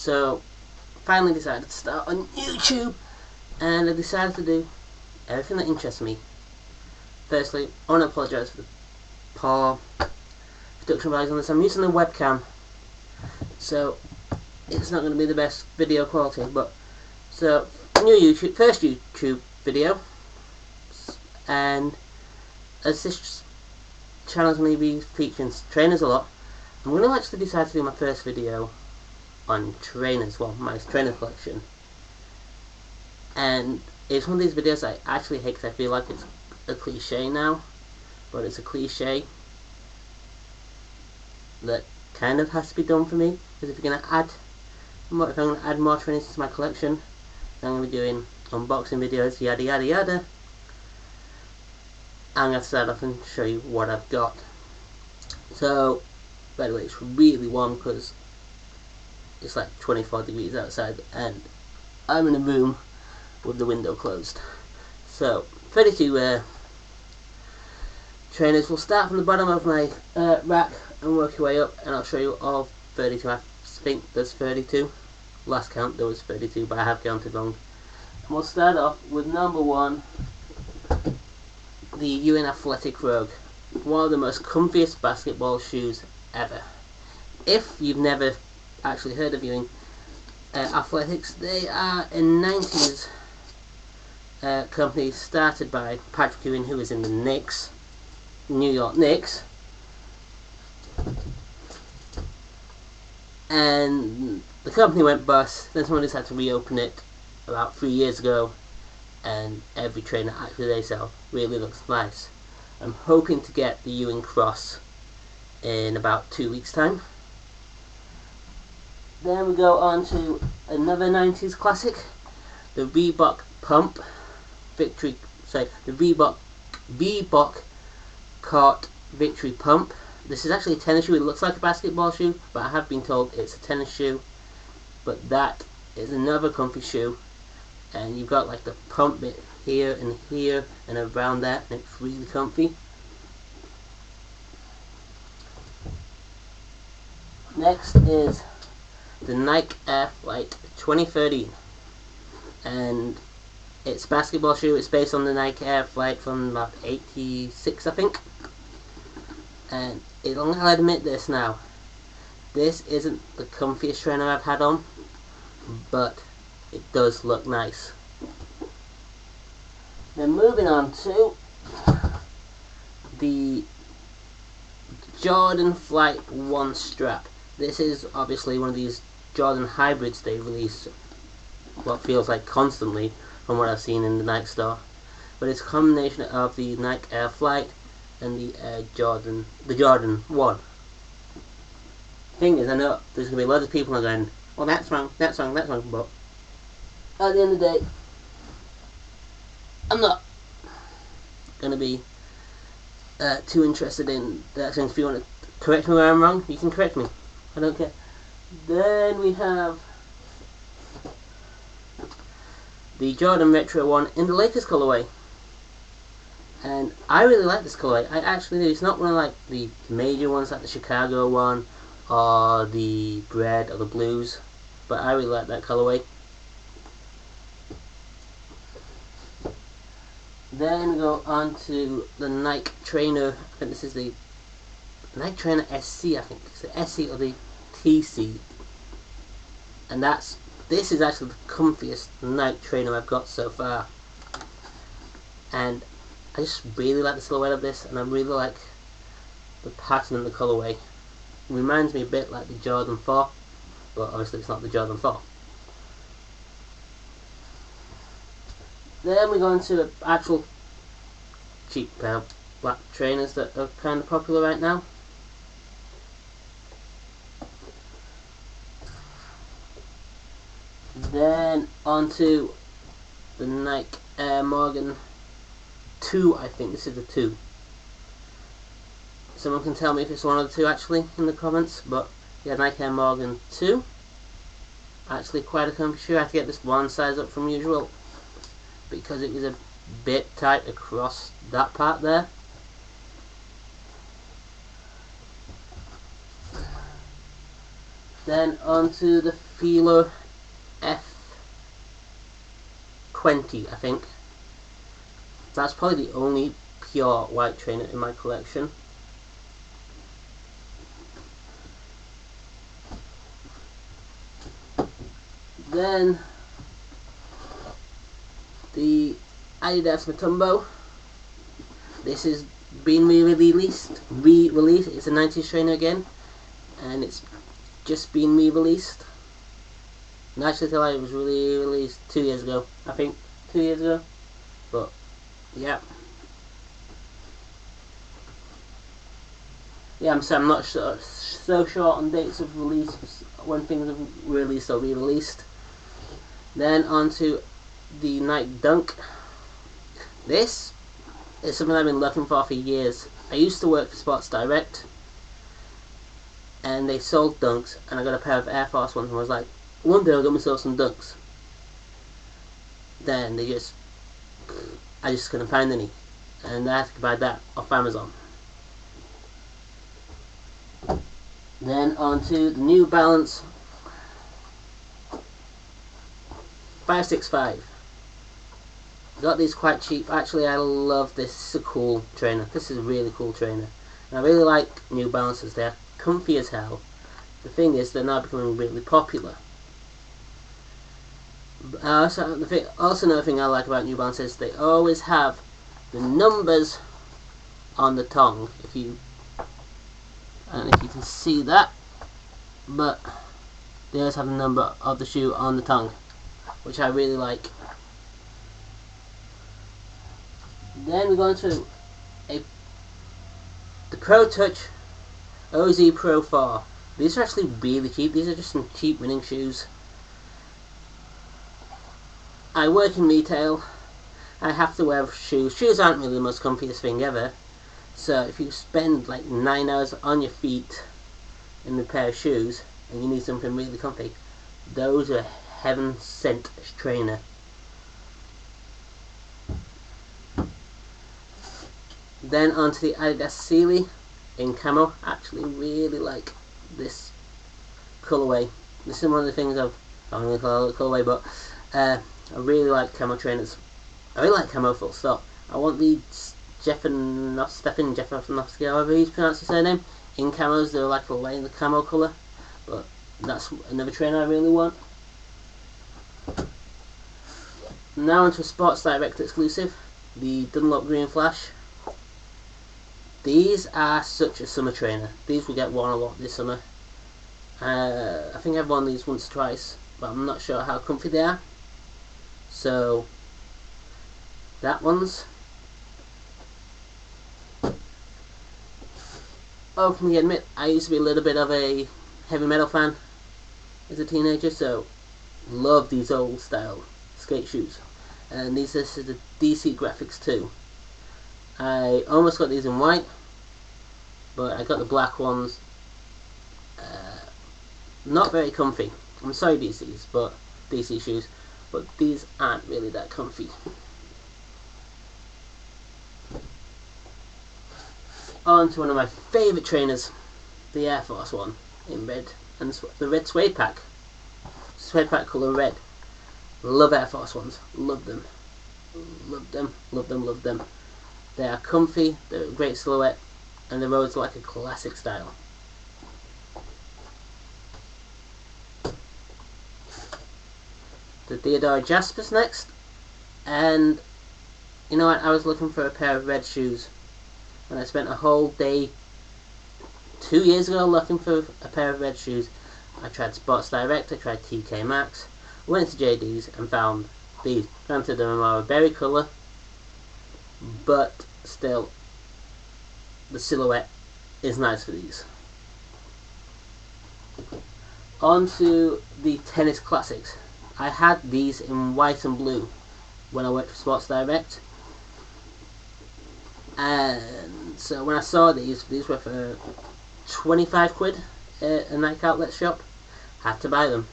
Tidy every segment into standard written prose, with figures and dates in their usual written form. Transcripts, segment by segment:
So finally decided to start on YouTube, and I decided to do everything that interests me. Firstly, I want to apologise for the poor production values on this. I'm using a webcam, so it's not going to be the best video quality, but so first YouTube video, and as this channel's going to be featuring trainers a lot, I'm going to actually decide to do my first video on trainers, well, my trainer collection. And it's one of these videos I actually hate because I feel like it's a cliche now, but it's a cliche that kind of has to be done for me, because if I'm going to add more trainers to my collection, then I'm going to be doing unboxing videos, yada yada yada. I'm going to start off and show you what I've got. So, by the way, it's really warm because it's like 24 degrees outside and I'm in a room with the window closed. So, 32 trainers. We'll start from the bottom of my rack and work your way up, and I'll show you all 32. I think there's 32. Last count there was 32, but I have counted wrong. And we'll start off with number 1, the UN Athletic Rogue. One of the most comfiest basketball shoes ever. If you've never actually heard of UN Athletics, they are a 90s company started by Patrick Ewing, who was in the Knicks, New York Knicks, and the company went bust. Then someone decided to reopen it about 3 years ago, and every trainer actually they sell really looks nice. I'm hoping to get the Ewing Cross in about 2 weeks time. Then we go on to another 90s classic, the Reebok Pump Victory, the Reebok Court Victory Pump. This is actually a tennis shoe. It looks like a basketball shoe, but I have been told it's a tennis shoe. But that is another comfy shoe, and you've got like the pump bit here and around that, and it's really comfy. Next is the Nike Air Flight 2013, and it's a basketball shoe. It's based on the Nike Air Flight from about 86, I think. And I'll admit this now, this isn't the comfiest trainer I've had on, but it does look nice. Then moving on to the Jordan Flight 1 strap. This is obviously one of these Jordan hybrids they release what feels like constantly from what I've seen in the Nike store. But it's a combination of the Nike Air Flight and the Jordan 1. Thing is, I know there's going to be a lot of people who are going, well, that's wrong, but at the end of the day, I'm not going to be too interested in that. If you want to correct me where I'm wrong, you can correct me. I don't care. Then we have the Jordan Retro 1 in the Lakers colorway. And I really like this colorway. I actually do. It's not one of like the major ones like the Chicago one or the red or the blues, but I really like that colorway. Then we go on to the Nike Trainer. I think this is the Nike Trainer SC. I think it's the SC or the TC, and this is actually the comfiest Nike Trainer I've got so far. And I just really like the silhouette of this, and I really like the pattern and the colorway. It reminds me a bit like the Jordan 4, but obviously it's not the Jordan 4. Then we go into the actual cheap pair of black trainers that are kind of popular right now. Then onto the Nike Air Morgan 2, I think this is the 2. Someone can tell me if it's one of the 2 actually in the comments, but yeah, Nike Air Morgan 2. Actually quite a comfy shoe. I had to get this one size up from usual because it was a bit tight across that part there. Then onto the Fila F20, I think. That's probably the only pure white trainer in my collection. Then the Adidas Matumbo. This is been re-released. It's a 90s trainer again, and it's just been re-released. And actually, till it was released 2 years ago. I think 2 years ago. But yeah, I'm not so sure on dates of release when things are released or re-released. Then onto the Nike Dunk. This is something I've been looking for years. I used to work for Sports Direct, and they sold Dunks, and I got a pair of Air Force Ones, and I was like, one day I'll get myself some Dunks. Then I just couldn't find any, and I had to buy that off Amazon. Then onto the New Balance 565. Got these quite cheap. Actually, I love this. This is a cool trainer. This is a really cool trainer. And I really like New Balances. They're comfy as hell. The thing is, they're now becoming really popular. Also, another thing I like about New Balances is they always have the numbers on the tongue. I don't know if you can see that, but they always have the number of the shoe on the tongue, which I really like. Then we go into the Pro Touch OZ Pro 4. These are actually really cheap. These are just some cheap running shoes. I work in retail. I have to wear shoes. Shoes aren't really the most comfiest thing ever. So if you spend like 9 hours on your feet in a pair of shoes and you need something really comfy, those are heaven sent trainer. Then onto the Adidas Sealy in camo. I actually really like this colourway. This is one of the things I don't really call it colourway, but I really like camo trainers. I really like camo full stop. I want the Stefan Jeffersonowski, however you pronounce his surname, in camos. They're like a light in the camo colour, but that's another trainer I really want. Now onto a Sports Direct exclusive, the Dunlop Green Flash. These are such a summer trainer. These will get worn a lot this summer. I think I've worn these once or twice, but I'm not sure how comfy they are. So that one's openly admit I used to be a little bit of a heavy metal fan as a teenager, so love these old style skate shoes. And this is the DC Graphics 2. I almost got these in white, but I got the black ones. Not very comfy. I'm sorry DC shoes, but these aren't really that comfy. On to one of my favourite trainers, the Air Force One in red, and the red suede pack colour red. Love Air Force Ones. Love them. Love them. Love them. Love them. They are comfy, they're a great silhouette, and the roads are like a classic style. The Theodore Jaspers next, and you know what, I was looking for a pair of red shoes, and I spent a whole day 2 years ago looking for a pair of red shoes. I tried Sports Direct, I tried TK Maxx, went to JD's and found these. Granted, they're more a berry colour, but still, the silhouette is nice for these. On to the Tennis Classics. I had these in white and blue when I worked for Sports Direct, and so when I saw these were for 25 quid at a Nike outlet shop. Had to buy them.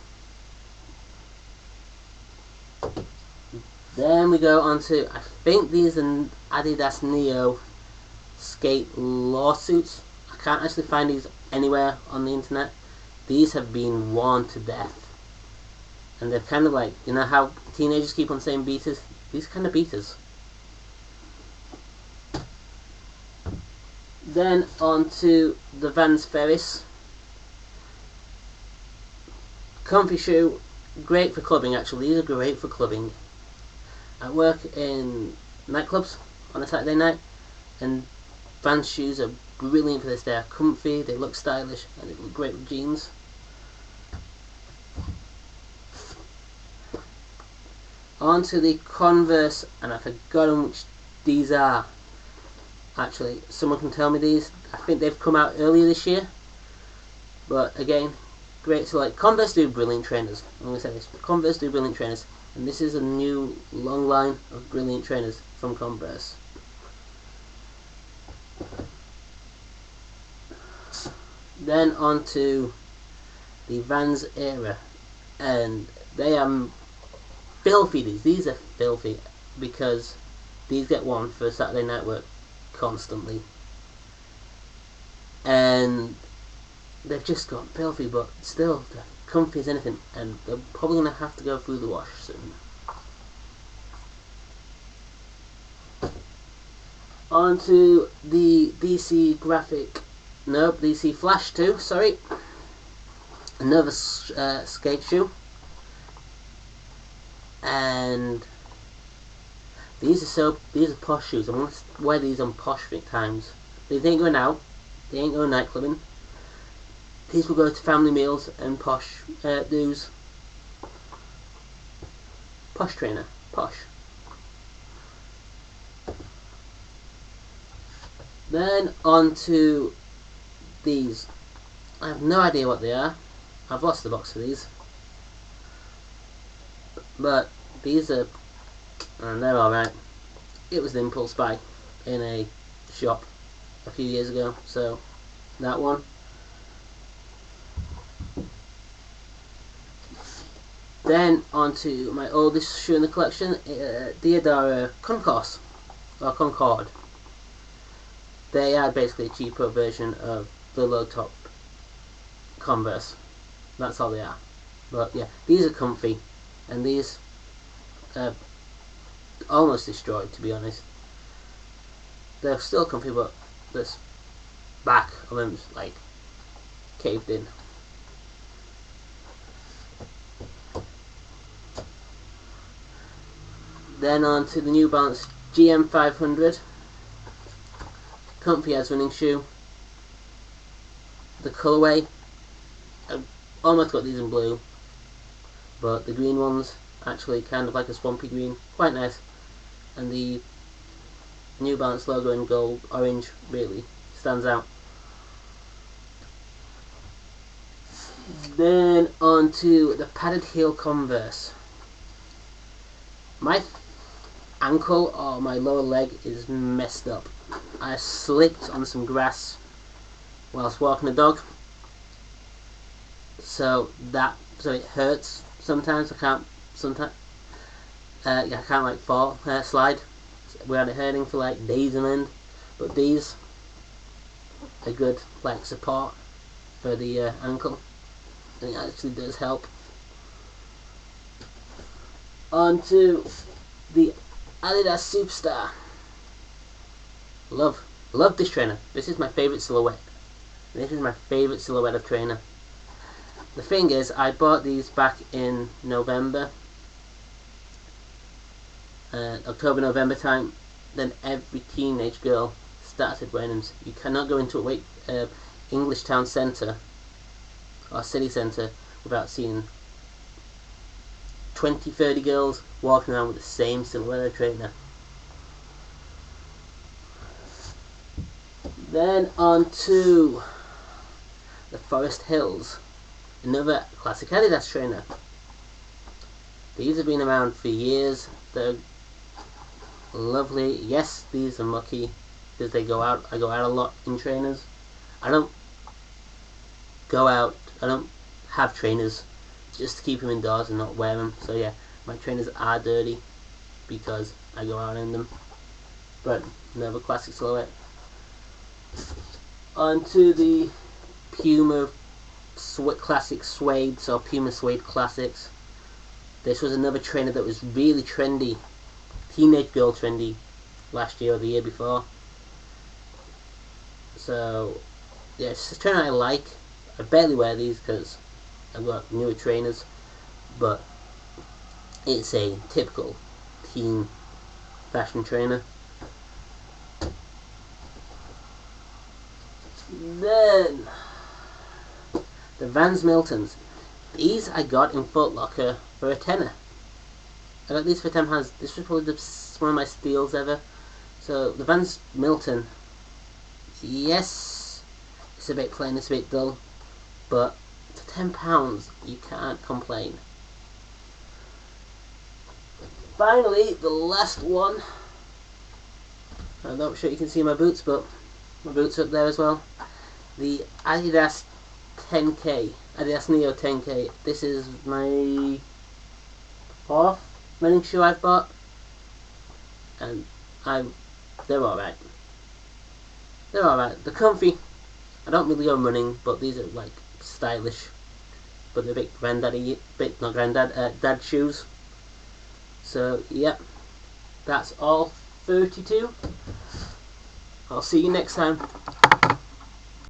Then we go on to, I think these are Adidas Neo skate lawsuits. I can't actually find these anywhere on the internet. these have been worn to death. And they're kind of like, you know how teenagers keep on saying beaters? These kind of beaters. Then on to the Vans Ferris. Comfy shoe, great for clubbing actually. These are great for clubbing. I work in nightclubs on a Saturday night, and Vans shoes are brilliant for this. They are comfy, they look stylish, and they look great with jeans. On to the Converse, and I've forgotten which these are. Actually, someone can tell me these. I think they've come out earlier this year. But again, great. So like Converse do brilliant trainers. I'm going to say this. Converse do brilliant trainers. And this is a new long line of brilliant trainers from Converse. Then on to the Vans era. And they are filthy. These are filthy because these get worn for Saturday night work constantly, and they've just got filthy, but still they're comfy as anything, and they're probably going to have to go through the wash soon. On to the DC Flash 2, sorry, another skate shoe. And these are posh shoes. I'm going to wear these on posh times. These ain't going out. They ain't going night clubbing. These will go to family meals and posh do's. Posh trainer. Posh. Then on to these. I have no idea what they are. I've lost the box for these. But these are, and they're alright. It was an impulse buy in a shop a few years ago, so that one. Then on to my oldest shoe in the collection, Diodora Concourse, or Concord. They are basically a cheaper version of the low top Converse. That's all they are. But yeah, these are comfy, and these are almost destroyed, to be honest. They're still comfy, but this back of them's like caved in. Then on to the New Balance GM 500. Comfy as running shoe. The colourway, I've almost got these in blue, but the green ones actually kind of like a swampy green, quite nice. And the New Balance logo in gold orange really stands out. Then on to the padded heel Converse. My ankle or my lower leg is messed up. I slipped on some grass whilst walking the dog, so it hurts sometimes. I can't like slide without it hurting for like days on end. But these are good like support for the ankle, and it actually does help. On to the Adidas Superstar. Love this trainer. This is my favourite silhouette. This is my favourite silhouette of trainer. The thing is, I bought these back in November, October, November time. Then every teenage girl started wearing them. You cannot go into a English town centre or city centre without seeing 20-30 girls walking around with the same silhouette of trainer. Then on to the Forest Hills, another classic Adidas trainer. These have been around for years. They're lovely. Yes, these are mucky because I go out a lot in trainers. I don't have trainers just to keep them indoors and not wear them. So yeah, my trainers are dirty because I go out in them. But another classic silhouette. Onto the Puma classic suede, so Puma suede classics. This was another trainer that was really trendy, teenage girl trendy, last year or the year before. So yeah, it's a trainer I like. I barely wear these because I've got newer trainers, but it's a typical teen fashion trainer. Then the Vans Miltons. These I got in Foot Locker for a tenner. I got these for £10. This was probably one of my steals ever. So the Vans Milton, yes, it's a bit plain, it's a bit dull, but for £10 you can't complain. Finally, the last one. I'm not sure you can see my boots, but my boots are up there as well. The Adidas 10K, Adidas Neo 10K. This is my 4th running shoe I've bought, and they're alright. They're alright. They're comfy. I don't really go running, but these are like stylish. But they're dad shoes. So yep, that's all 32. I'll see you next time.